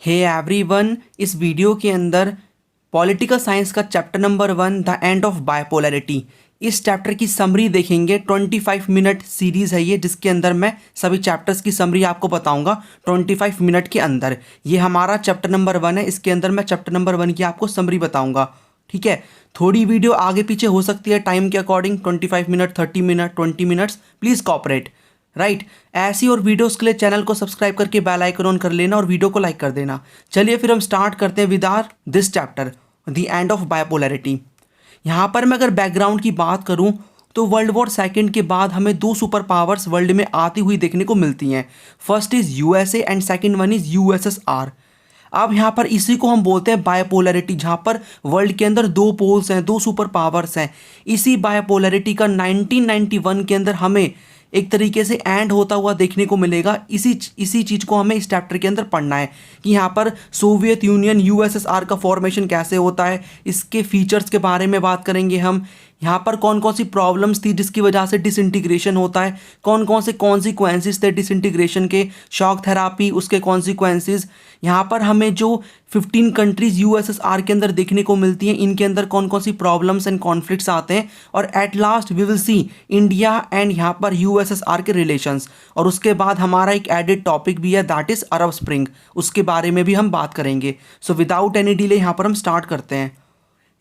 Hey everyone, इस video के अंदर पॉलिटिकल साइंस का chapter number 1 the end of bipolarity, इस चैप्टर की समरी देखेंगे। 25 मिनट सीरीज़ है ये, जिसके अंदर मैं सभी चैप्टर्स की समरी आपको बताऊंगा 25 मिनट के अंदर। ये हमारा चैप्टर नंबर 1 है, इसके अंदर मैं चैप्टर नंबर 1 की आपको समरी बताऊंगा। ठीक है, थोड़ी वीडियो आगे पीछे हो सकती है टाइम के according, 25 minute, 30 minute, 20 minutes, please cooperate. Right, ऐसी और वीडियोस के लिए चैनल को सब्सक्राइब करके बेल आइकन ऑन कर लेना और वीडियो को लाइक कर देना। चलिए फिर हम स्टार्ट करते हैं with our this chapter the end of bipolarity. यहाँ पर मैं अगर बैकग्राउंड की बात करूँ तो वर्ल्ड वॉर सेकेंड के बाद हमें दो सुपर पावर्स वर्ल्ड में आती हुई देखने को मिलती हैं। First is USA and second one is USSR. अब यहाँ पर इसी को हम बोलते हैं बायपोलैरिटी, जहाँ पर वर्ल्ड के अंदर दो पोल्स हैं, दो सुपर पावर्स हैं। इसी बायपोलैरिटी का 1991 के अंदर हमें एक तरीके से एंड होता हुआ देखने को मिलेगा। इसी चीज़ को हमें इस चैप्टर के अंदर पढ़ना है कि यहाँ पर सोवियत यूनियन यूएसएसआर का फॉर्मेशन कैसे होता है, इसके फीचर्स के बारे में बात करेंगे हम। यहाँ पर कौन कौन सी प्रॉब्लम्स थी जिसकी वजह से डिसइंटीग्रेशन होता है, कौन कौन से कॉन्सिक्वेंसेस थे डिसइंटीग्रेशन के, शॉक थेरापी उसके कॉन्सिक्वेंसेस। यहाँ पर हमें जो 15 कंट्रीज़ यूएसएसआर के अंदर देखने को मिलती हैं, इनके अंदर कौन कौन सी प्रॉब्लम्स एंड कॉन्फ्लिक्ट्स आते हैं, और at last we will see India and यहाँ पर यूएसएसआर के रिलेशंस। और उसके बाद हमारा एक एडेड टॉपिक भी है, दैट इज़ अरब स्प्रिंग, उसके बारे में भी हम बात करेंगे। सो विदाउट एनी डिले यहाँ पर हम स्टार्ट करते हैं।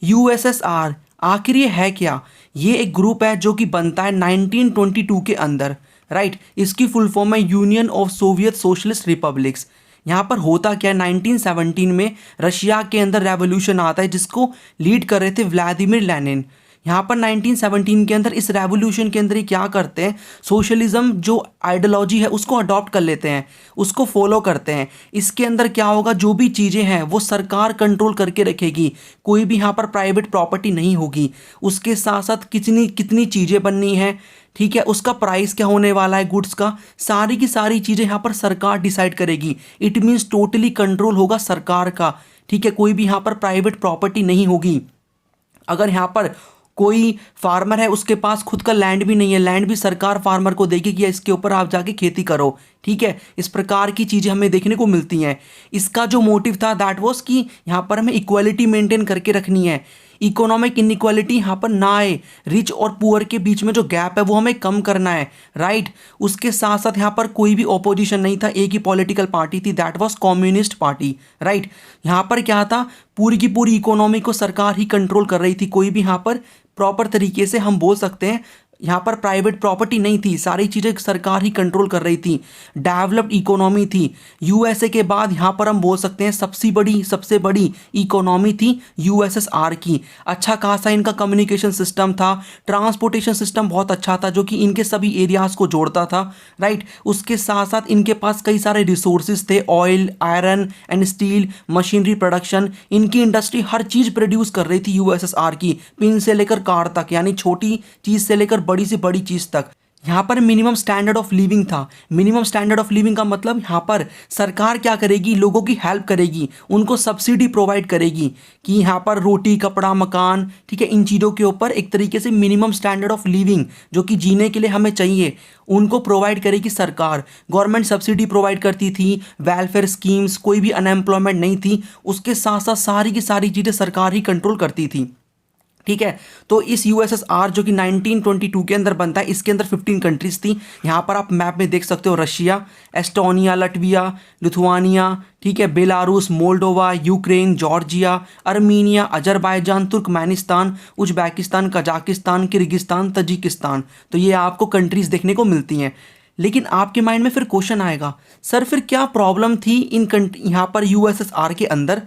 यूएसएसआर आखिर ये है क्या? ये एक ग्रुप है जो कि बनता है 1922 के अंदर। राइट, इसकी फुल फॉर्म है union of Soviet socialist republics. यहाँ पर होता क्या है, 1917 में रशिया के अंदर रेवोल्यूशन आता है जिसको लीड कर रहे थे व्लादिमीर लेनिन। यहाँ पर 1917 के अंदर इस रेवोल्यूशन के अंदर ही क्या करते हैं, सोशलिज्म जो आइडियोलॉजी है उसको अडॉप्ट कर लेते हैं, उसको फॉलो करते हैं। इसके अंदर क्या होगा, जो भी चीज़ें हैं वो सरकार कंट्रोल करके रखेगी, कोई भी यहाँ पर प्राइवेट प्रॉपर्टी नहीं होगी। उसके साथ साथ कितनी चीज़ें बननी है, ठीक है, उसका प्राइस क्या होने वाला है गुड्स का, सारी की सारी चीज़ें यहाँ पर सरकार डिसाइड करेगी। इट मीन्स टोटली कंट्रोल होगा सरकार का। ठीक है, कोई भी यहाँ पर प्राइवेट प्रॉपर्टी नहीं होगी। अगर यहाँ पर कोई फार्मर है, उसके पास खुद का लैंड भी नहीं है, लैंड भी सरकार फार्मर को देगी कि इसके ऊपर आप जाके खेती करो। ठीक है, इस प्रकार की चीज़ें हमें देखने को मिलती हैं। इसका जो मोटिव था दैट वाज कि यहाँ पर हमें इक्वालिटी मेंटेन करके रखनी है, इकोनॉमिक इनइक्वालिटी यहाँ पर ना आए, रिच और पुअर के बीच में जो गैप है वो हमें कम करना है। राइट, उसके साथ साथ यहाँ पर कोई भी ऑपोजिशन नहीं था, एक ही पॉलिटिकल पार्टी थी, that was communist party. Right, यहाँ पर क्या था, पूरी की पूरी इकोनॉमी को सरकार ही कंट्रोल कर रही थी, कोई भी यहाँ पर प्रॉपर तरीके से हम बोल सकते हैं यहाँ पर प्राइवेट प्रॉपर्टी नहीं थी, सारी चीज़ें सरकार ही कंट्रोल कर रही थी, डेवलप्ड इकोनॉमी थी। यूएसए के बाद यहाँ पर हम बोल सकते हैं सबसे बड़ी इकोनॉमी थी यूएसएसआर की। अच्छा खासा इनका कम्युनिकेशन सिस्टम था, ट्रांसपोर्टेशन सिस्टम बहुत अच्छा था जो कि इनके सभी एरियाज़ को जोड़ता था। राइट, उसके साथ साथ इनके पास कई सारे रिसोर्सेज थे, oil, iron and steel, machinery production, इनकी इंडस्ट्री हर चीज़ प्रोड्यूस कर रही थी यूएसएसआर की, पिन से लेकर कार तक, यानी छोटी चीज़ से लेकर बड़ी से बड़ी चीज़ तक। यहाँ पर मिनिमम स्टैंडर्ड ऑफ लिविंग था। मिनिमम स्टैंडर्ड ऑफ लिविंग का मतलब यहाँ पर सरकार क्या करेगी, लोगों की हेल्प करेगी, उनको सब्सिडी प्रोवाइड करेगी कि यहाँ पर रोटी, कपड़ा, मकान, ठीक है, इन चीज़ों के ऊपर एक तरीके से मिनिमम स्टैंडर्ड ऑफ लिविंग जो कि जीने के लिए हमें चाहिए उनको प्रोवाइड करेगी सरकार। गवर्नमेंट सब्सिडी प्रोवाइड करती थी, वेलफेयर स्कीम्स, कोई भी अनएम्प्लॉयमेंट नहीं थी। उसके साथ साथ सारी की सारी चीज़ें सरकार ही कंट्रोल करती थी। ठीक है, तो इस यूएसएसआर जो कि 1922 के अंदर बनता है, इसके अंदर 15 कंट्रीज थी। यहाँ पर आप मैप में देख सकते हो, रशिया, एस्टोनिया, लटविया, लिथुआनिया, ठीक है, Belarus, Moldova, Ukraine, Georgia, Armenia, Azerbaijan, Turkmenistan, Uzbekistan, Kazakhstan, Kyrgyzstan, Tajikistan. तो ये आपको कंट्रीज देखने को मिलती हैं। लेकिन आपके माइंड में फिर क्वेश्चन आएगा, सर फिर क्या प्रॉब्लम थी यहाँ पर यूएसएसआर के अंदर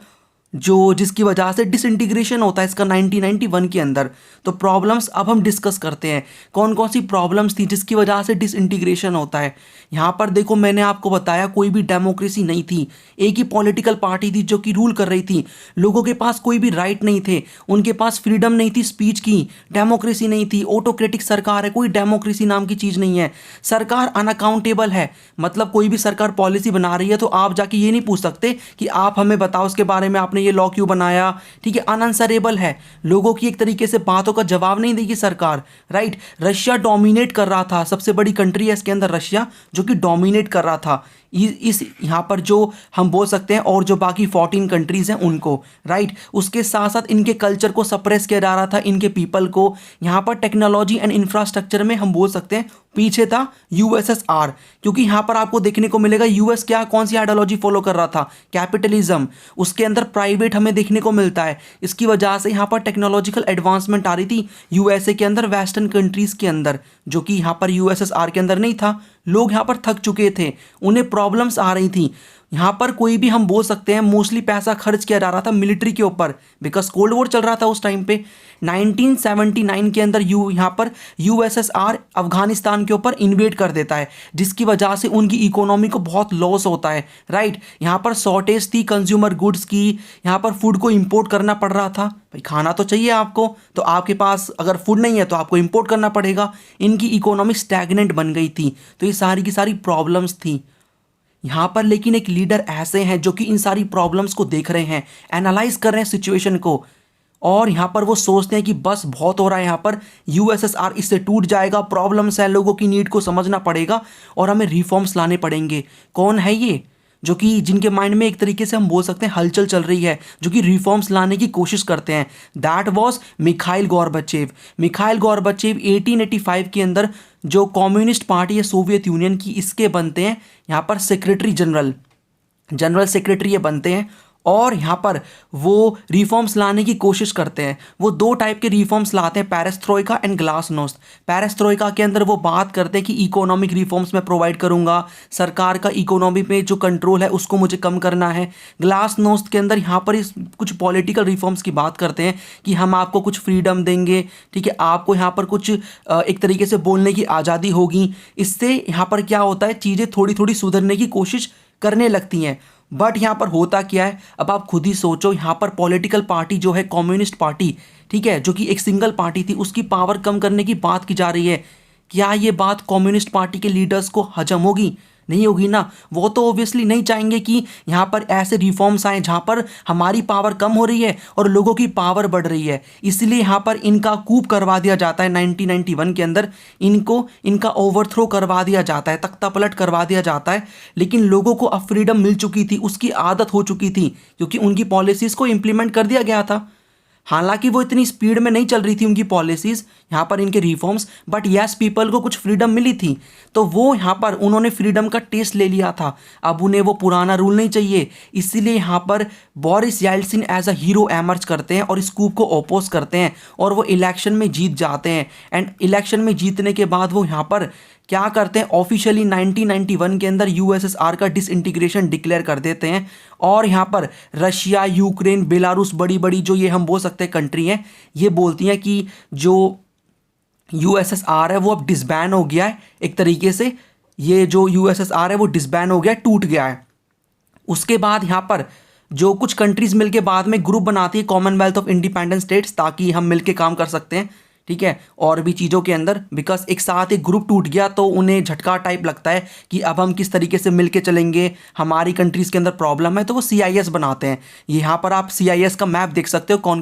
जिसकी वजह से डिसइंटीग्रेशन होता है इसका 1991 के अंदर। तो प्रॉब्लम्स अब हम डिस्कस करते हैं, कौन कौन सी प्रॉब्लम्स थी जिसकी वजह से डिसइंटीग्रेशन होता है। यहाँ पर देखो, मैंने आपको बताया कोई भी डेमोक्रेसी नहीं थी, एक ही पॉलिटिकल पार्टी थी जो कि रूल कर रही थी, लोगों के पास कोई भी राइट नहीं थे, उनके पास फ्रीडम नहीं थी स्पीच की, डेमोक्रेसी नहीं थी, ऑटोक्रेटिक सरकार है, कोई डेमोक्रेसी नाम की चीज़ नहीं है। सरकार अनअकाउंटेबल है, मतलब कोई भी सरकार पॉलिसी बना रही है तो आप जाके ये नहीं पूछ सकते कि आप हमें बताओ उसके बारे में, आपने ये लॉ क्यों बनाया। ठीक है, अनआंसरेबल है, लोगों की एक तरीके से बातों का जवाब नहीं देगी सरकार। राइट, रशिया डोमिनेट कर रहा था, सबसे बड़ी कंट्री है इसके अंदर रशिया जो कि डोमिनेट कर रहा था। इस यहाँ पर जो हम बोल सकते हैं, और जो बाकी 14 कंट्रीज़ हैं उनको, राइट। उसके साथ साथ इनके कल्चर को सप्रेस किया जा रहा था, इनके पीपल को। यहाँ पर टेक्नोलॉजी एंड इंफ्रास्ट्रक्चर में हम बोल सकते हैं पीछे था यूएसएसआर, क्योंकि यहाँ पर आपको देखने को मिलेगा यूएस क्या कौन सी आइडियोलॉजी फॉलो कर रहा था, कैपिटलिज्म। उसके अंदर प्राइवेट हमें देखने को मिलता है। इसकी वजह से यहाँ पर टेक्नोलॉजिकल एडवांसमेंट आ रही थी यूएसए के अंदर, वेस्टर्न कंट्रीज़ के अंदर, जो कि यहाँ पर यूएसएसआर के अंदर नहीं था। लोग यहाँ पर थक चुके थे, उन्हें प्रॉब्लम्स आ रही थी। यहाँ पर कोई भी हम बोल सकते हैं मोस्टली पैसा खर्च किया जा रहा था मिलिट्री के ऊपर, बिकॉज कोल्ड वॉर चल रहा था उस टाइम पे। 1979 के अंदर यहाँ पर यूएसएसआर अफगानिस्तान के ऊपर इन्वेड कर देता है, जिसकी वजह से उनकी इकोनॉमी को बहुत लॉस होता है, राइट। यहाँ पर शॉर्टेज थी कंज्यूमर गुड्स की, यहाँ पर फूड को इंपोर्ट करना पड़ रहा था। भाई खाना तो चाहिए आपको, तो आपके पास अगर फूड नहीं है तो आपको इंपोर्ट करना पड़ेगा। इनकी इकोनॉमी स्टैग्नेंट बन गई थी, तो ये सारी की सारी प्रॉब्लम्स थी यहाँ पर। लेकिन एक लीडर ऐसे हैं जो कि इन सारी प्रॉब्लम्स को देख रहे हैं, एनालाइज कर रहे हैं सिचुएशन को, और यहाँ पर वो सोचते हैं कि बस बहुत हो रहा है, यहाँ पर यूएसएसआर इससे टूट जाएगा, प्रॉब्लम्स है, लोगों की नीड को समझना पड़ेगा और हमें रिफॉर्म्स लाने पड़ेंगे। कौन है ये जो कि जिनके माइंड में एक तरीके से हम बोल सकते हैं हलचल चल रही है, जो कि रिफॉर्म्स लाने की कोशिश करते हैं? That was Mikhail Gorbachev. Mikhail Gorbachev 1885 के अंदर जो कम्युनिस्ट पार्टी है सोवियत यूनियन की, इसके बनते हैं यहाँ पर सेक्रेटरी जनरल सेक्रेटरी ये बनते हैं। और यहाँ पर वो रिफॉर्म्स लाने की कोशिश करते हैं। वो दो टाइप के रिफॉर्म्स लाते हैं, पेरेस्ट्रोइका एंड ग्लासनोस्ट। पेरेस्ट्रोइका के अंदर वो बात करते हैं कि इकोनॉमिक रिफॉर्म्स मैं प्रोवाइड करूँगा, सरकार का इकोनॉमी पे जो कंट्रोल है उसको मुझे कम करना है। ग्लासनोस्ट के अंदर यहाँ पर इस कुछ पॉलिटिकल रिफॉर्म्स की बात करते हैं कि हम आपको कुछ फ्रीडम देंगे, ठीक है, आपको यहाँ पर कुछ एक तरीके से बोलने की आज़ादी होगी। इससे यहाँ पर क्या होता है, चीज़ें थोड़ी थोड़ी सुधरने की कोशिश करने लगती हैं। बट यहाँ पर होता क्या है, अब आप खुद ही सोचो, यहाँ पर पॉलिटिकल पार्टी जो है कम्युनिस्ट पार्टी, ठीक है, जो कि एक सिंगल पार्टी थी, उसकी पावर कम करने की बात की जा रही है। क्या ये बात कम्युनिस्ट पार्टी के लीडर्स को हजम होगी? नहीं होगी ना। वो तो ऑब्वियसली नहीं चाहेंगे कि यहाँ पर ऐसे रिफॉर्म्स आए जहाँ पर हमारी पावर कम हो रही है और लोगों की पावर बढ़ रही है। इसलिए यहाँ पर इनका कूप करवा दिया जाता है 1991 के अंदर, इनका ओवरथ्रो करवा दिया जाता है, तख्ता पलट करवा दिया जाता है। लेकिन लोगों को अब फ्रीडम मिल चुकी थी, उसकी आदत हो चुकी थी, क्योंकि उनकी पॉलिसीज़ को इम्प्लीमेंट कर दिया गया था। हालांकि वो इतनी स्पीड में नहीं चल रही थी उनकी पॉलिसीज़, यहाँ पर इनके रिफॉर्म्स, बट यस पीपल को कुछ फ्रीडम मिली थी, तो वो यहाँ पर उन्होंने फ्रीडम का टेस्ट ले लिया था। अब उन्हें वो पुराना रूल नहीं चाहिए। इसीलिए यहाँ पर Boris Yeltsin as a hero emerge करते हैं और इस कूप को अपोज करते हैं, और वो इलेक्शन में जीत जाते हैं। एंड इलेक्शन में जीतने के बाद वो यहाँ पर क्या करते हैं, ऑफिशियली 1991 के अंदर यूएसएसआर का डिसइंटीग्रेशन डिक्लेयर कर देते हैं। और यहाँ पर रशिया, यूक्रेन, बेलारूस, बड़ी बड़ी जो ये हम बोल सकते हैं कंट्री हैं, ये बोलती हैं कि जो यूएसएसआर है वो अब डिसबैन हो गया है एक तरीके से। ये जो यूएसएसआर है वो डिसबैन हो गया है, टूट गया है। उसके बाद यहाँ पर जो कुछ कंट्रीज़ मिलके बाद में ग्रुप बनाती है कॉमनवेल्थ ऑफ इंडिपेंडेंट स्टेट्स, ताकि हम मिलके काम कर सकते हैं, ठीक है, और भी चीज़ों के अंदर। बिकॉज एक साथ एक ग्रुप टूट गया तो उन्हें झटका टाइप लगता है कि अब हम किस तरीके से मिलके चलेंगे, हमारी कंट्रीज़ के अंदर प्रॉब्लम है, तो वो CIS बनाते हैं। यहाँ पर आप CIS का मैप देख सकते हो, कौन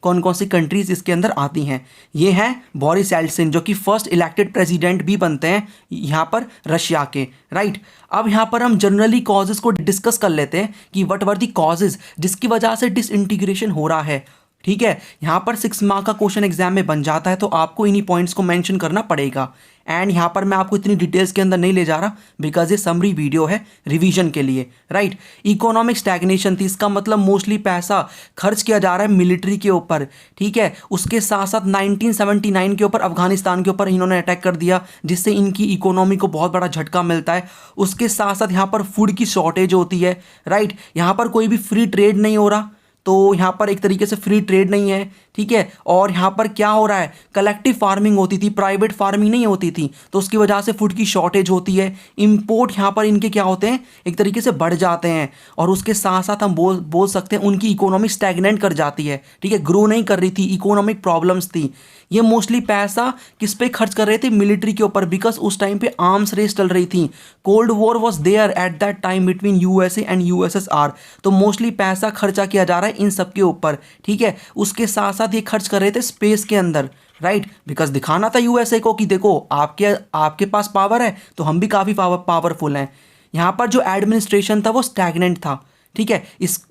कौन सी कंट्रीज़ इसके अंदर आती हैं। ये हैं बोरिस येल्सिन, जो कि फर्स्ट इलेक्टेड प्रेसिडेंट भी बनते हैं यहाँ पर रशिया के, राइट। अब यहाँ पर हम जनरली कॉजेज़ को डिस्कस कर लेते हैं कि व्हाट वर द कॉजेज़ जिसकी वजह से डिसइंटीग्रेशन हो रहा है, ठीक है। यहाँ पर 6 मार्क का क्वेश्चन एग्जाम में बन जाता है, तो आपको इन्हीं पॉइंट्स को मेंशन करना पड़ेगा। एंड यहाँ पर मैं आपको इतनी डिटेल्स के अंदर नहीं ले जा रहा, बिकॉज ये समरी वीडियो है रिवीजन के लिए, राइट। इकोनॉमिक स्टैग्नेशन थी, इसका मतलब मोस्टली पैसा खर्च किया जा रहा है मिलिट्री के ऊपर, ठीक है। उसके साथ साथ 1979 के ऊपर अफगानिस्तान के ऊपर इन्होंने अटैक कर दिया, जिससे इनकी इकोनॉमी को बहुत बड़ा झटका मिलता है। उसके साथ साथ यहाँ पर फूड की शॉर्टेज होती है, राइट। यहाँ पर कोई भी फ्री ट्रेड नहीं हो रहा, तो यहाँ पर एक तरीके से फ्री ट्रेड नहीं है, ठीक है। और यहाँ पर क्या हो रहा है, कलेक्टिव फार्मिंग होती थी, प्राइवेट फार्मिंग नहीं होती थी, तो उसकी वजह से फूड की शॉर्टेज होती है। इंपोर्ट यहाँ पर इनके क्या होते हैं, एक तरीके से बढ़ जाते हैं। और उसके साथ साथ हम बोल सकते हैं उनकी इकोनॉमी स्टैग्नेंट कर जाती है, ठीक है, ग्रो नहीं कर रही थी, इकोनॉमिक प्रॉब्लम्स थी। ये मोस्टली पैसा किस पे खर्च कर रहे थे, मिलिट्री के ऊपर, बिकॉज उस टाइम पे आर्म्स रेस चल रही थी। Cold war was there at that time between USA and USSR, तो मोस्टली पैसा खर्चा किया जा रहा है इन सब के ऊपर, ठीक है। उसके साथ साथ ये खर्च कर रहे थे स्पेस के अंदर, राइट, बिकॉज दिखाना था USA को कि देखो आपके पास पावर है तो हम भी काफ़ी पावरफुल हैं। यहाँ पर जो एडमिनिस्ट्रेशन था वो स्टैग्नेंट था, ठीक है।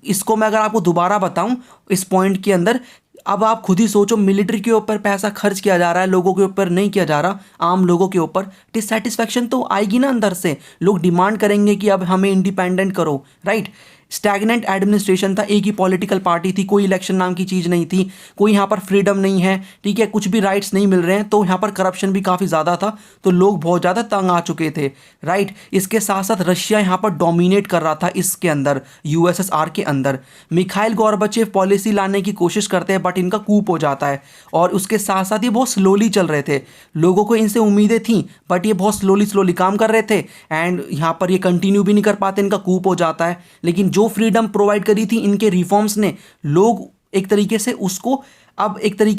इसको मैं अगर आपको दोबारा बताऊं इस पॉइंट के अंदर, अब आप खुद ही सोचो, मिलिट्री के ऊपर पैसा खर्च किया जा रहा है, लोगों के ऊपर नहीं किया जा रहा, आम लोगों के ऊपर, डिससेटिस्फैक्शन तो आएगी ना अंदर से। लोग डिमांड करेंगे कि अब हमें इंडिपेंडेंट करो, राइट। स्टैग्नेंट एडमिनिस्ट्रेशन था, एक ही पॉलिटिकल पार्टी थी, कोई इलेक्शन नाम की चीज़ नहीं थी, कोई यहाँ पर फ्रीडम नहीं है, ठीक है, कुछ भी राइट्स नहीं मिल रहे हैं, तो यहाँ पर करप्शन भी काफ़ी ज़्यादा था, तो लोग बहुत ज़्यादा तंग आ चुके थे, राइट। इसके साथ साथ रशिया यहाँ पर डोमिनेट कर रहा था इसके अंदर, यूएसएसआर के अंदर। मिखाइल गोर्बाचेव पॉलिसी लाने की कोशिश करते हैं बट इनका कूप हो जाता है, और उसके साथ साथ ये बहुत स्लोली चल रहे थे, लोगों को इनसे उम्मीदें थी बट ये बहुत स्लोली काम कर रहे थे, एंड यहाँ पर ये कंटिन्यू भी नहीं कर पाते, इनका कूप हो जाता है। लेकिन जो फ्रीडम प्रोवाइड करी थी इनके रिफॉर्म्स ने, लोग एक तरीके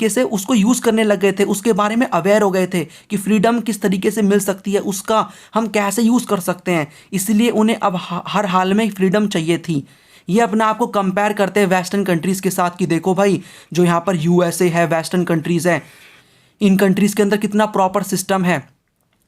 से उसको यूज़ करने लग गए थे, उसके बारे में अवेयर हो गए थे कि फ्रीडम किस तरीके से मिल सकती है, उसका हम कैसे यूज़ कर सकते हैं, इसलिए उन्हें अब हर हाल में फ्रीडम चाहिए थी। ये अपने आप को कंपेयर करते हैं वेस्टर्न कंट्रीज़ के साथ कि देखो भाई, जो यहाँ पर यूएसए है, वेस्टर्न कंट्रीज़ हैं, इन कंट्रीज़ के अंदर कितना प्रॉपर सिस्टम है,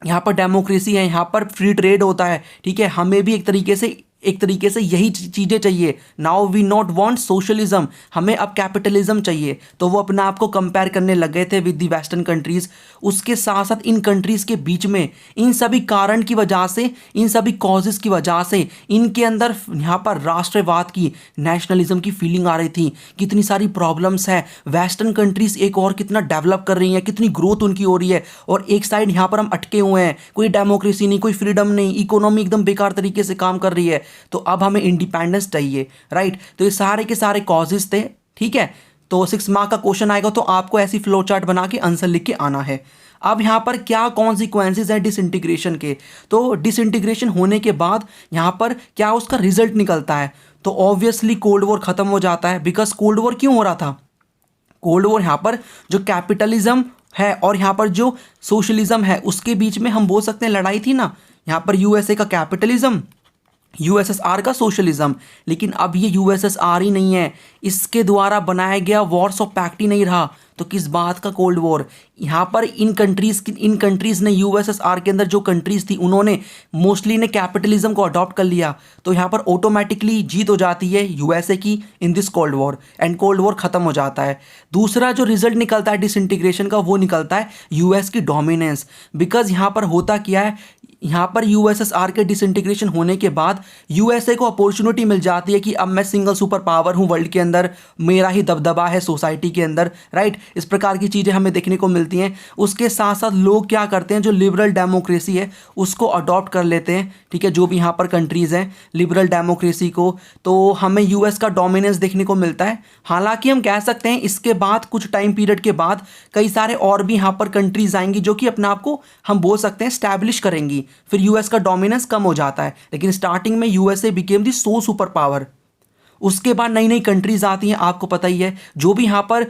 यहाँ पर डेमोक्रेसी है, यहाँ पर फ्री ट्रेड होता है, ठीक है, हमें भी एक तरीके से यही चीज़ें चाहिए। Now we not want socialism, हमें अब कैपिटलिज्म चाहिए। तो वो अपने आप को कंपेयर करने लग गए थे विद दी वेस्टर्न कंट्रीज़। उसके साथ साथ इन कंट्रीज़ के बीच में इन सभी कारण की वजह से, इन सभी कॉजेज़ की वजह से इनके अंदर यहाँ पर राष्ट्रवाद की, नेशनलिज्म की फीलिंग आ रही थी। कितनी सारी प्रॉब्लम्स है, वेस्टर्न कंट्रीज़ एक और कितना डेवलप कर रही हैं, कितनी ग्रोथ उनकी हो रही है, और एक साइड यहाँ पर हम अटके हुए हैं, कोई डेमोक्रेसी नहीं, कोई फ्रीडम नहीं, इकोनॉमी एकदम बेकार तरीके से काम कर रही है, तो अब हमें इंडिपेंडेंस चाहिए, राइट। तो ये सारे के सारे कॉजेज थे, ठीक है। तो 6 मार्क का क्वेश्चन आएगा तो आपको ऐसी फ्लो चार्ट बना के आंसर लिख के आना है। अब यहाँ पर क्या कॉन्सिक्वेंसेज है डिसइंटीग्रेशन के, तो डिसइंटीग्रेशन होने के बाद यहाँ पर क्या उसका रिजल्ट निकलता है, तो ऑब्वियसली कोल्ड वॉर खत्म हो जाता है। बिकॉज कोल्ड वॉर क्यों हो रहा था, कोल्ड वॉर यहाँ पर जो कैपिटलिज्म है और यहाँ पर जो सोशलिज्म है उसके बीच में हम बोल सकते हैं लड़ाई थी ना। यहाँ पर यूएसए का कैपिटलिज्म, यूएसएसआर का सोशलिज्म, लेकिन अब ये यूएसएसआर ही नहीं है, इसके द्वारा बनाया गया वॉर्स ऑफ पैक्ट ही नहीं रहा, तो किस बात का कोल्ड वॉर। यहाँ पर इन कंट्रीज़ ने, यूएसएसआर के अंदर जो कंट्रीज़ थी उन्होंने मोस्टली ने कैपिटलिज्म को अडॉप्ट कर लिया, तो यहाँ पर ऑटोमेटिकली जीत हो जाती है यूएसए की in this cold war, and cold war खत्म हो जाता है। दूसरा जो रिजल्ट निकलता है डिसइंटीग्रेशन का, वो निकलता है यूएस की डोमिनेंस। बिकॉज यहाँ पर होता क्या है, यहाँ पर यूएसएसआर के डिसइंटीग्रेशन होने के बाद यूएसए को अपॉर्चुनिटी मिल जाती है कि अब मैं सिंगल सुपर पावर हूँ वर्ल्ड के अंदर, मेरा ही दबदबा है सोसाइटी के अंदर, राइट। इस प्रकार की चीज़ें हमें देखने को मिलती हैं। उसके साथ साथ लोग क्या करते हैं, जो लिबरल डेमोक्रेसी है उसको अडॉप्ट कर लेते हैं, ठीक है, जो भी यहाँ पर कंट्रीज़ हैं लिबरल डेमोक्रेसी को, तो हमें यूएस का डोमिनेंस देखने को मिलता है। हालांकि हम कह सकते हैं इसके बाद कुछ टाइम पीरियड के बाद कई सारे और भी यहाँ पर कंट्रीज़ आएंगी जो कि अपने आप को हम बोल सकते हैं स्टैब्लिश करेंगी, फिर यूएस का डोमिनेंस कम हो जाता है। लेकिन स्टार्टिंग में यूएसए बिकेम दी सो सुपर पावर। उसके बाद नई नई कंट्रीज आती हैं, आपको पता ही है, जो भी यहाँ पर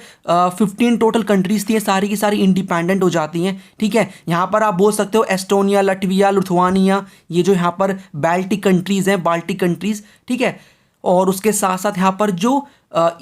15 टोटल कंट्रीज थी सारी की सारी इंडिपेंडेंट हो जाती हैं, ठीक है। यहाँ पर आप बोल सकते हो एस्टोनिया, लटविया, लिथुआनिया, ये जो यहाँ पर बाल्टिक कंट्रीज हैं, बाल्टिक कंट्रीज, ठीक है। और उसके साथ साथ यहाँ पर जो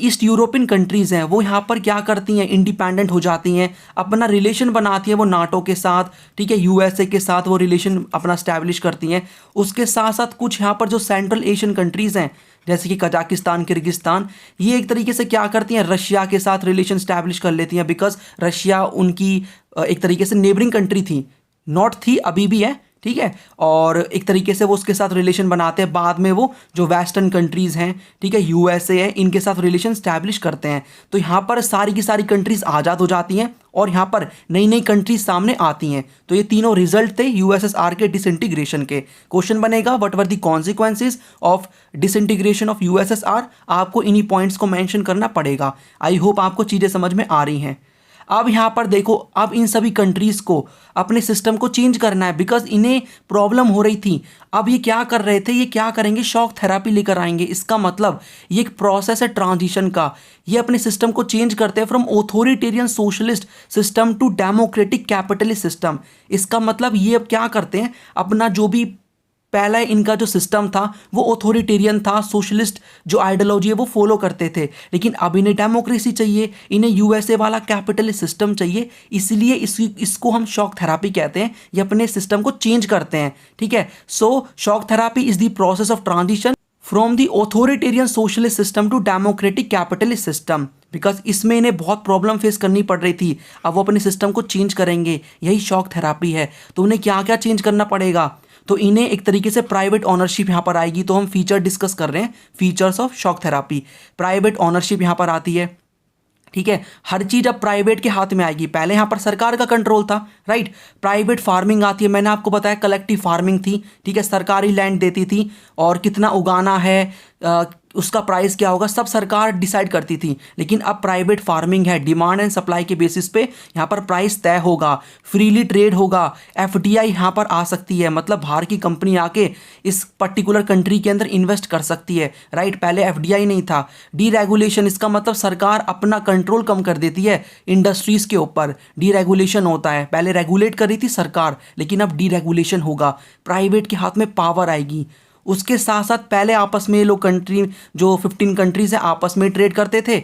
ईस्ट यूरोपियन कंट्रीज़ हैं वो यहाँ पर क्या करती हैं, इंडिपेंडेंट हो जाती हैं, अपना रिलेशन बनाती हैं वो नाटो के साथ, ठीक है, यूएसए के साथ वो रिलेशन अपना स्टैब्लिश करती हैं। उसके साथ साथ कुछ यहाँ पर जो सेंट्रल एशियन कंट्रीज़ हैं जैसे कि कजाकिस्तान, किर्गिस्तान, ये एक तरीके से क्या करती हैं, रशिया के साथ रिलेशन स्टैब्लिश कर लेती हैं। बिकॉज रशिया उनकी एक तरीके से नेबरिंग कंट्री थी, नॉट थी, अभी भी है, ठीक है, और एक तरीके से वो उसके साथ रिलेशन बनाते हैं। बाद में वो जो वेस्टर्न कंट्रीज़ हैं, ठीक है, यूएसए है, इनके साथ रिलेशन स्टैब्लिश करते हैं। तो यहाँ पर सारी की सारी कंट्रीज़ आज़ाद हो जाती हैं और यहाँ पर नई नई कंट्रीज सामने आती हैं। तो ये तीनों रिजल्ट थे यूएसएसआर के डिसइंटीग्रेशन के। क्वेश्चन बनेगा what were the consequences of disintegration of USSR, आपको इन्हीं पॉइंट्स को मेंशन करना पड़ेगा। आई होप आपको चीज़ें समझ में आ रही हैं। अब यहाँ पर देखो, अब इन सभी कंट्रीज़ को अपने सिस्टम को चेंज करना है, बिकॉज इन्हें प्रॉब्लम हो रही थी। अब ये क्या कर रहे थे, ये क्या करेंगे, शॉक थेरापी लेकर आएंगे। इसका मतलब ये एक प्रोसेस है ट्रांजिशन का। ये अपने सिस्टम को चेंज करते हैं from authoritarian socialist system to democratic capitalist system. इसका मतलब ये अब क्या करते हैं, अपना जो भी पहला इनका जो सिस्टम था वो ऑथोरिटेरियन था, सोशलिस्ट जो आइडियोलॉजी है वो फॉलो करते थे, लेकिन अब इन्हें डेमोक्रेसी चाहिए, इन्हें यूएसए वाला कैपिटलिस्ट सिस्टम चाहिए, इसलिए इसको हम शॉक थेरापी कहते हैं। ये अपने सिस्टम को चेंज करते हैं, ठीक है। So shock therapy is the process of transition from the authoritarian socialist system to democratic capitalist system, because इसमें इन्हें बहुत प्रॉब्लम फेस करनी पड़ रही थी। अब वो अपने सिस्टम को चेंज करेंगे, यही शॉक थेरापी है। तो उन्हें क्या क्या चेंज करना पड़ेगा, तो इन्हें एक तरीके से प्राइवेट ऑनरशिप यहाँ पर आएगी। तो हम फीचर डिस्कस कर रहे हैं, features of shock therapy. Private ownership यहाँ पर आती है, ठीक है। हर चीज़ अब प्राइवेट के हाथ में आएगी, पहले यहाँ पर सरकार का कंट्रोल था, राइट। प्राइवेट फार्मिंग आती है, मैंने आपको बताया कलेक्टिव फार्मिंग थी, ठीक है। सरकारी लैंड देती थी और कितना उगाना है, उसका प्राइस क्या होगा, सब सरकार डिसाइड करती थी। लेकिन अब प्राइवेट फार्मिंग है, डिमांड एंड सप्लाई के बेसिस पे यहाँ पर प्राइस तय होगा, फ्रीली ट्रेड होगा। एफडीआई यहाँ पर आ सकती है, मतलब बाहर की कंपनी आके इस पर्टिकुलर कंट्री के अंदर इन्वेस्ट कर सकती है, राइट। पहले एफडीआई नहीं था। डीरेगुलेशन, इसका मतलब सरकार अपना कंट्रोल कम कर देती है इंडस्ट्रीज के ऊपर, डीरेगुलेशन होता है। पहले रेगुलेट कर रही थी सरकार, लेकिन अब डीरेगुलेशन होगा, प्राइवेट के हाथ में पावर आएगी। उसके साथ साथ पहले आपस में ये लोग कंट्री, जो 15 कंट्रीज हैं, आपस में ट्रेड करते थे।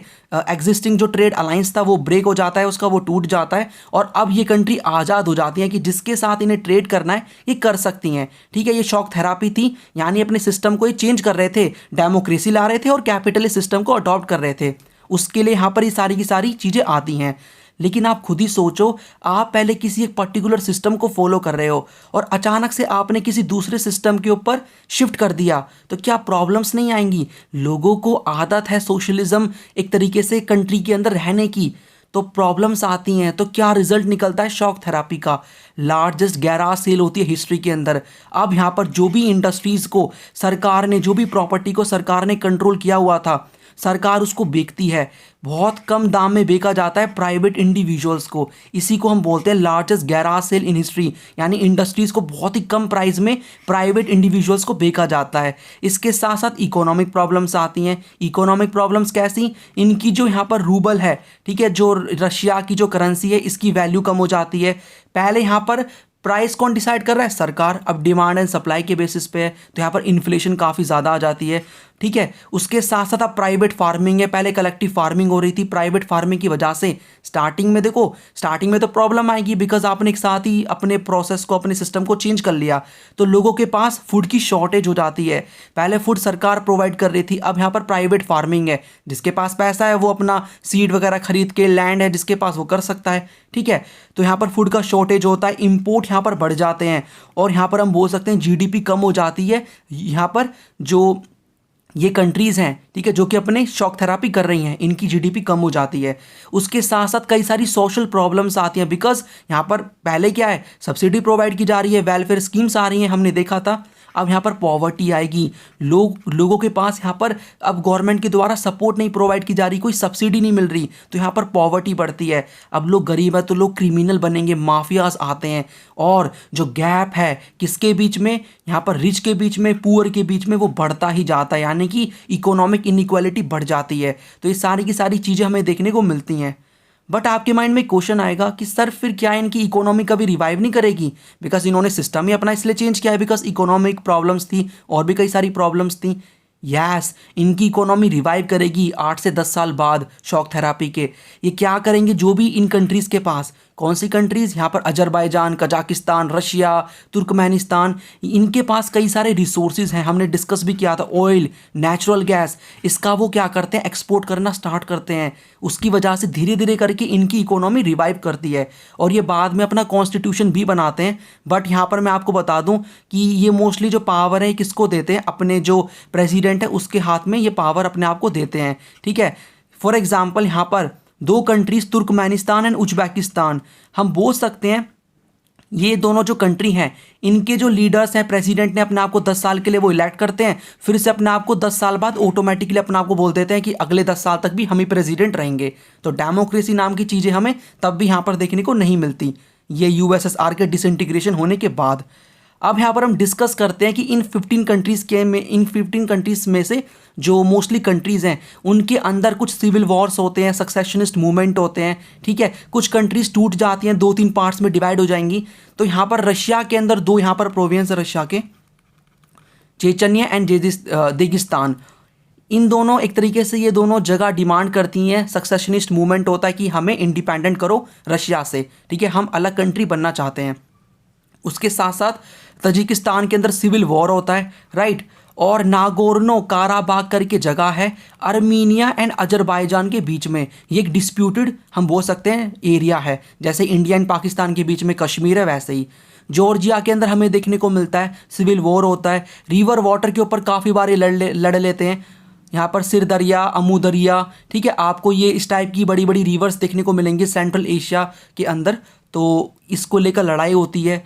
एग्जिस्टिंग जो ट्रेड अलायंस था वो ब्रेक हो जाता है, उसका वो टूट जाता है, और अब ये कंट्री आज़ाद हो जाती हैं कि जिसके साथ इन्हें ट्रेड करना है ये कर सकती हैं, ठीक है। ये शॉक थेरापी थी, यानी अपने सिस्टम को ये चेंज कर रहे थे, डेमोक्रेसी ला रहे थे और कैपिटलिस्ट सिस्टम को अडॉप्ट कर रहे थे। उसके लिए यहाँ पर ये सारी की सारी चीज़ें आती हैं। लेकिन आप खुद ही सोचो, आप पहले किसी एक पर्टिकुलर सिस्टम को फॉलो कर रहे हो और अचानक से आपने किसी दूसरे सिस्टम के ऊपर शिफ्ट कर दिया, तो क्या प्रॉब्लम्स नहीं आएंगी? लोगों को आदत है सोशलिज्म एक तरीके से कंट्री के अंदर रहने की, तो प्रॉब्लम्स आती हैं। तो क्या रिजल्ट निकलता है शॉक थेरापी का? लार्जेस्ट गैराज सेल होती है हिस्ट्री के अंदर। अब यहाँ पर जो भी इंडस्ट्रीज़ को सरकार ने, जो भी प्रॉपर्टी को सरकार ने कंट्रोल किया हुआ था, सरकार उसको बेचती है, बहुत कम दाम में बेचा जाता है प्राइवेट इंडिविजुअल्स को। इसी को हम बोलते हैं largest garage sale in history, यानी इंडस्ट्रीज़ को बहुत ही कम प्राइस में प्राइवेट इंडिविजुअल्स को बेचा जाता है। इसके साथ साथ इकोनॉमिक प्रॉब्लम्स आती हैं। इकोनॉमिक प्रॉब्लम्स कैसी? इनकी जो यहाँ पर रूबल है, ठीक है, जो रशिया की जो करेंसी है, इसकी वैल्यू कम हो जाती है। पहले यहाँ पर प्राइस कौन डिसाइड कर रहा है? सरकार। अब डिमांड एंड सप्लाई के बेसिस पे है, तो यहाँ पर इन्फ्लेशन काफ़ी ज़्यादा आ जाती है, ठीक है। उसके साथ साथ अब प्राइवेट फार्मिंग है, पहले कलेक्टिव फार्मिंग हो रही थी। प्राइवेट फार्मिंग की वजह से स्टार्टिंग में देखो, स्टार्टिंग में तो प्रॉब्लम आएगी, बिकॉज आपने एक साथ ही अपने प्रोसेस को, अपने सिस्टम को चेंज कर लिया, तो लोगों के पास फूड की शॉर्टेज हो जाती है। पहले फूड सरकार प्रोवाइड कर रही थी, अब यहाँ पर प्राइवेट फार्मिंग है, जिसके पास पैसा है वो अपना सीड वगैरह खरीद के, लैंड है जिसके पास वो कर सकता है, ठीक है। तो यहाँ पर फूड का शॉर्टेज होता है, इंपोर्ट यहाँ पर बढ़ जाते हैं, और यहाँ पर हम बोल सकते हैं जीडीपी कम हो जाती है। यहाँ पर जो ये कंट्रीज़ हैं, ठीक है, जो कि अपने शॉक थेरापी कर रही हैं, इनकी जीडीपी कम हो जाती है। उसके साथ साथ कई सारी सोशल प्रॉब्लम्स आती हैं, बिकॉज यहाँ पर पहले क्या है, सब्सिडी प्रोवाइड की जा रही है, वेलफेयर स्कीम्स आ रही हैं, हमने देखा था। अब यहाँ पर पॉवर्टी आएगी, लोगों के पास यहाँ पर अब गवर्नमेंट के द्वारा सपोर्ट नहीं प्रोवाइड की जा रही, कोई सब्सिडी नहीं मिल रही, तो यहाँ पर पॉवर्टी बढ़ती है। अब लोग गरीब है तो लोग क्रिमिनल बनेंगे, माफियाज आते हैं, और जो गैप है किसके बीच में, यहाँ पर रिच के बीच में, पुअर के बीच में, वो बढ़ता ही जाता है, यानी कि इकोनॉमिक इनइक्वालिटी बढ़ जाती है। तो ये सारी की सारी चीज़ें हमें देखने को मिलती हैं। बट आपके माइंड में क्वेश्चन आएगा कि सर फिर क्या इनकी इकोनॉमी कभी रिवाइव नहीं करेगी? बिकॉज इन्होंने सिस्टम ही अपना इसलिए चेंज किया है, बिकॉज इकोनॉमिक प्रॉब्लम्स थी, और भी कई सारी प्रॉब्लम्स थी। यस, इनकी इकोनॉमी रिवाइव करेगी 8 से 10 साल बाद शॉक थेरापी के। ये क्या करेंगे, जो भी इन कंट्रीज़ के पास, कौन सी कंट्रीज़, यहाँ पर अजरबैजान, कजाकिस्तान, रशिया, तुर्कमेनिस्तान, इनके पास कई सारे रिसोर्सेज हैं, हमने डिस्कस भी किया था, ऑयल, नेचुरल गैस, इसका वो क्या करते हैं, एक्सपोर्ट करना स्टार्ट करते हैं। उसकी वजह से धीरे धीरे करके इनकी इकोनॉमी रिवाइव करती है, और ये बाद में अपना कॉन्स्टिट्यूशन भी बनाते हैं। बट यहाँ पर मैं आपको बता दूँ कि ये मोस्टली जो पावर है किसको देते हैं, अपने जो प्रेसिडेंट है उसके हाथ में ये पावर अपने आप को देते हैं, ठीक है। फॉर एग्जाम्पल यहाँ पर 2 कंट्रीज, तुर्कमेनिस्तान एंड उज्बेकिस्तान, हम बोल सकते हैं ये दोनों जो कंट्री हैं, इनके जो लीडर्स हैं, प्रेसिडेंट ने अपने आप को 10 साल के लिए वो इलेक्ट करते हैं, फिर से अपने आप को 10 साल बाद ऑटोमेटिकली अपने आप को बोल देते हैं कि अगले 10 साल तक भी हम ही प्रेसिडेंट रहेंगे। तो डेमोक्रेसी नाम की चीज़ें हमें तब भी यहाँ पर देखने को नहीं मिलती, ये यूएसएसआर के डिसइंटीग्रेशन होने के बाद। अब यहाँ पर हम डिस्कस करते हैं कि इन 15 कंट्रीज़ में से जो मोस्टली कंट्रीज़ हैं, उनके अंदर कुछ सिविल वॉर्स होते हैं, सक्सेशनिस्ट मूवमेंट होते हैं, ठीक है। कुछ कंट्रीज़ टूट जाती हैं, 2-3 पार्ट्स में डिवाइड हो जाएंगी। तो यहाँ पर रशिया के अंदर 2 यहाँ पर प्रोविंस है रशिया के, चेचन्या एंड दागिस्तान, इन दोनों एक तरीके से ये दोनों जगह डिमांड करती हैं, सक्सेशनिस्ट मूवमेंट होता है कि हमें इंडिपेंडेंट करो रशिया से, ठीक है, हम अलग कंट्री बनना चाहते हैं। उसके साथ साथ तजिकिस्तान के अंदर सिविल वॉर होता है, राइट। और नागोर्नो काराबाग करके जगह है अर्मीनिया एंड अजरबैजान के बीच में, ये एक डिस्प्यूटेड हम बोल सकते हैं एरिया है, जैसे इंडिया एंड पाकिस्तान के बीच में कश्मीर है वैसे ही। जॉर्जिया के अंदर हमें देखने को मिलता है सिविल वॉर होता है, रिवर वाटर के ऊपर काफ़ी बार लड़ लेते हैं, यहाँ पर सिर दरिया, अमू दरिया, ठीक है, आपको ये इस टाइप की बड़ी बड़ी रिवर्स देखने को मिलेंगे सेंट्रल एशिया के अंदर, तो इसको लेकर लड़ाई होती है।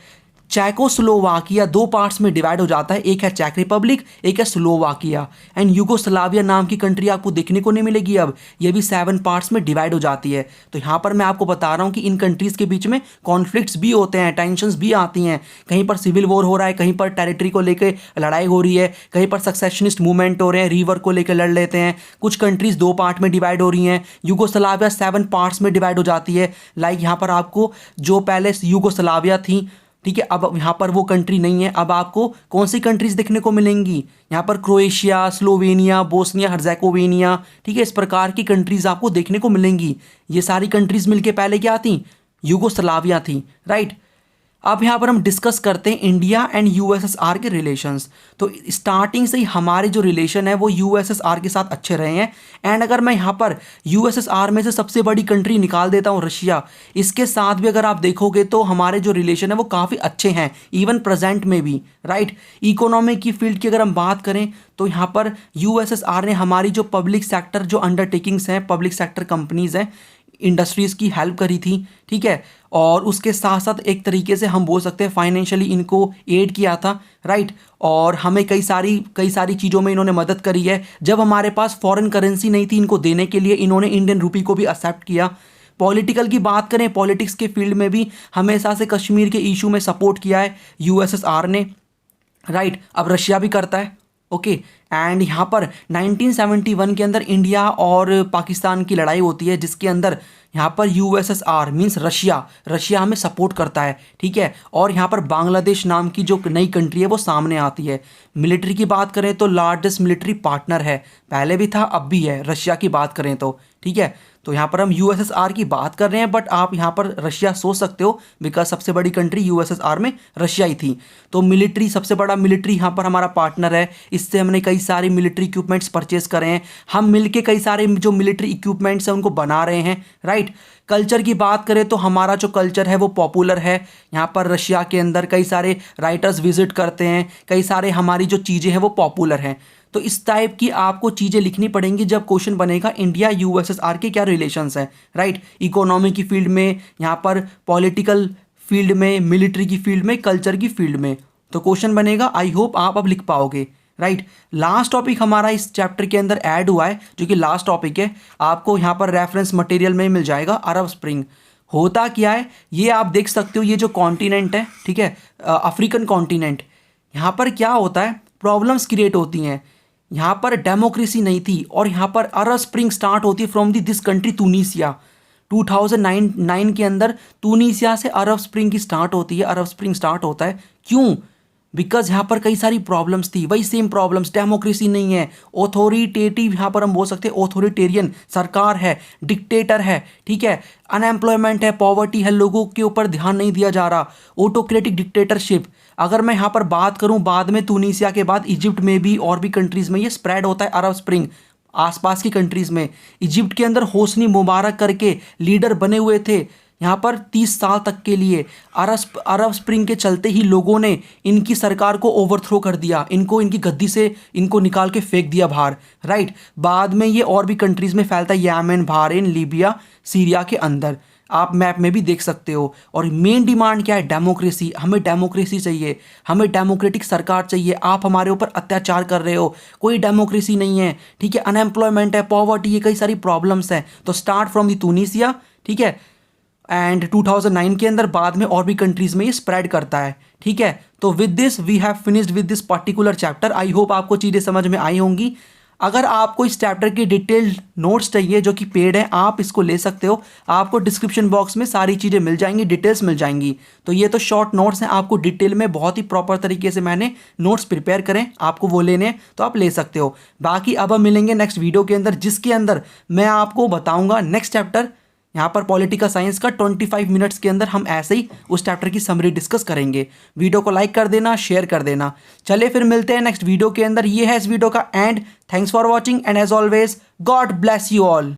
चेकोस्लोवाकिया दो पार्ट्स में डिवाइड हो जाता है, एक है चेक रिपब्लिक, एक है स्लोवाकिया, एंड यूगोस्लाविया नाम की कंट्री आपको देखने को नहीं मिलेगी अब, ये भी 7 पार्ट्स में डिवाइड हो जाती है। तो यहाँ पर मैं आपको बता रहा हूँ कि इन कंट्रीज़ के बीच में कॉन्फ्लिक्ट्स भी होते हैं, टेंशंस भी आती हैं, कहीं पर सिविल वॉर हो रहा है, कहीं पर टेरिटरी को लेकर लड़ाई हो रही है, कहीं पर सक्सेशनिस्ट मूवमेंट हो रहे हैं, रिवर को लेकर लड़ लेते हैं, कुछ कंट्रीज़ 2 पार्ट में डिवाइड हो रही हैं, यूगोस्लाविया 7 पार्ट्स में डिवाइड हो जाती है। लाइक यहाँ पर आपको जो पहले यूगोस्लाविया थी, ठीक है, अब यहाँ पर वो कंट्री नहीं है, अब आपको कौन सी कंट्रीज देखने को मिलेंगी, यहाँ पर क्रोएशिया, स्लोवेनिया, बोस्निया हर्जेगोविना, ठीक है, इस प्रकार की कंट्रीज आपको देखने को मिलेंगी। ये सारी कंट्रीज मिलके पहले क्या थी, यूगोस्लाविया थी, राइट। अब यहाँ पर हम डिस्कस करते हैं इंडिया एंड यूएसएसआर के रिलेशंस। तो स्टार्टिंग से ही हमारे जो रिलेशन है वो यूएसएसआर के साथ अच्छे रहे हैं, एंड अगर मैं यहाँ पर यूएसएसआर में से सबसे बड़ी कंट्री निकाल देता हूँ रशिया, इसके साथ भी अगर आप देखोगे तो हमारे जो रिलेशन है वो काफ़ी अच्छे हैं, इवन प्रेजेंट में भी, राइट। इकोनॉमी की फील्ड की अगर हम बात करें तो यहाँ पर यूएसएसआर ने हमारी जो पब्लिक सेक्टर जो अंडरटेकिंग्स हैं, पब्लिक सेक्टर कंपनीज़ हैं, इंडस्ट्रीज़ की हेल्प करी थी, ठीक है, और उसके साथ साथ एक तरीके से हम बोल सकते हैं फाइनेंशियली इनको एड किया था, राइट। और हमें कई सारी चीज़ों में इन्होंने मदद करी है। जब हमारे पास फॉरेन करेंसी नहीं थी इनको देने के लिए, इन्होंने इंडियन रूपी को भी एक्सेप्ट किया। पॉलिटिकल की बात करें, पॉलिटिक्स के फील्ड में भी हमेशा से कश्मीर के इशू में सपोर्ट किया है यूएसएसआर ने, राइट। अब रशिया भी करता है, ओके। एंड यहाँ पर 1971 के अंदर इंडिया और पाकिस्तान की लड़ाई होती है, जिसके अंदर यहाँ पर यूएसएसआर मींस रशिया हमें सपोर्ट करता है, ठीक है। और यहाँ पर बांग्लादेश नाम की जो नई कंट्री है वो सामने आती है। मिलिट्री की बात करें तो लार्जेस्ट मिलिट्री पार्टनर है, पहले भी था अब भी है, रशिया की बात करें तो, ठीक है। तो यहाँ पर हम यूएसएसआर की बात कर रहे हैं, बट आप यहाँ पर रशिया सोच सकते हो, बिकॉज सबसे बड़ी कंट्री यूएसएसआर में रशिया ही थी। तो मिलिट्री, सबसे बड़ा मिलिट्री यहाँ पर हमारा पार्टनर है, इससे हमने कई सारे मिलिट्री इक्विपमेंट्स परचेज करे हैं, हम मिलके कई सारे जो मिलिट्री इक्विपमेंट्स हैं उनको बना रहे हैं, राइट। कल्चर की बात करें तो हमारा जो कल्चर है वो पॉपुलर है, यहाँ पर रशिया के अंदर कई सारे राइटर्स विजिट करते हैं, कई सारे हमारी जो चीज़ें हैं वो पॉपुलर हैं। तो इस टाइप की आपको चीज़ें लिखनी पड़ेंगी जब क्वेश्चन बनेगा इंडिया यूएसएसआर के क्या रिलेशंस हैं, राइट। इकोनॉमी की फील्ड में, यहाँ पर पॉलिटिकल फील्ड में, मिलिट्री की फील्ड में, कल्चर की फील्ड में, तो क्वेश्चन बनेगा। आई होप आप अब लिख पाओगे, राइट। लास्ट टॉपिक हमारा इस चैप्टर के अंदर ऐड हुआ है, जो कि लास्ट टॉपिक है, आपको यहाँ पर रेफरेंस मटेरियल में मिल जाएगा। अरब स्प्रिंग होता क्या है ये आप देख सकते हो, ये जो कॉन्टिनेंट है, ठीक है, अफ्रीकन कॉन्टिनेंट, यहाँ पर क्या होता है, प्रॉब्लम्स क्रिएट होती हैं। यहाँ पर डेमोक्रेसी नहीं थी, और यहाँ पर अरब स्प्रिंग स्टार्ट होती है फ्रॉम दिस कंट्री तुनीसिया। 2009 के अंदर तुनीसिया से अरब स्प्रिंग की स्टार्ट होती है, अरब स्प्रिंग स्टार्ट होता है। क्यों? बिकॉज यहाँ पर कई सारी प्रॉब्लम्स थी, वही सेम प्रॉब्लम्स, डेमोक्रेसी नहीं है, ऑथोरिटेटिव, यहाँ पर हम बोल सकते हैं ऑथोरिटेरियन सरकार है, डिक्टेटर है, ठीक है, अनएम्प्लॉयमेंट है, पॉवर्टी है, लोगों के ऊपर ध्यान नहीं दिया जा रहा, ऑटोक्रेटिक डिक्टेटरशिप। अगर मैं यहाँ पर बात करूँ, बाद में तुनीसिया के बाद इजिप्ट में भी और भी कंट्रीज़ में ये स्प्रेड होता है अरब स्प्रिंग, आसपास की कंट्रीज़ में। इजिप्ट के अंदर होस्नी मुबारक करके लीडर बने हुए थे यहाँ पर 30 साल तक के लिए। अरब स्प्रिंग के चलते ही लोगों ने इनकी सरकार को ओवरथ्रो कर दिया, इनको इनकी गद्दी से इनको निकाल के फेंक दिया बाहर, राइट। बाद में ये और भी कंट्रीज़ में फैलता है, येमेन, बहरीन, लीबिया, सीरिया के अंदर, आप मैप में भी देख सकते हो। और मेन डिमांड क्या है? डेमोक्रेसी। हमें डेमोक्रेसी चाहिए, हमें डेमोक्रेटिक सरकार चाहिए। आप हमारे ऊपर अत्याचार कर रहे हो, कोई डेमोक्रेसी नहीं है, ठीक है, अनएम्प्लॉयमेंट है, पॉवर्टी, ये कई सारी प्रॉब्लम्स हैं। तो स्टार्ट फ्रॉम दी तुनीसिया, ठीक है, एंड 2009 के अंदर बाद में और भी कंट्रीज़ में ये स्प्रेड करता है, ठीक है। तो with this we have finished with this particular chapter. I hope आपको चीज़ें समझ में आई होंगी। अगर आपको इस चैप्टर की डिटेल्ड नोट्स चाहिए जो कि पेड है, आप इसको ले सकते हो। आपको डिस्क्रिप्शन बॉक्स में सारी चीज़ें मिल जाएंगी, डिटेल्स मिल जाएंगी। तो ये तो शॉर्ट नोट्स हैं, आपको डिटेल में बहुत ही प्रॉपर तरीके से मैंने नोट्स प्रिपेयर करें, आपको वो लेने हैं तो आप ले सकते हो। बाकी अब हम मिलेंगे नेक्स्ट वीडियो के अंदर, जिसके अंदर मैं आपको बताऊंगा नेक्स्ट चैप्टर। यहाँ पर पॉलिटिकल साइंस का 25 मिनट्स के अंदर हम ऐसे ही उस चैप्टर की समरी डिस्कस करेंगे। वीडियो को लाइक कर देना, शेयर कर देना। चलिए फिर मिलते हैं नेक्स्ट वीडियो के अंदर। ये है इस वीडियो का end. Thanks for watching and as always God bless you all.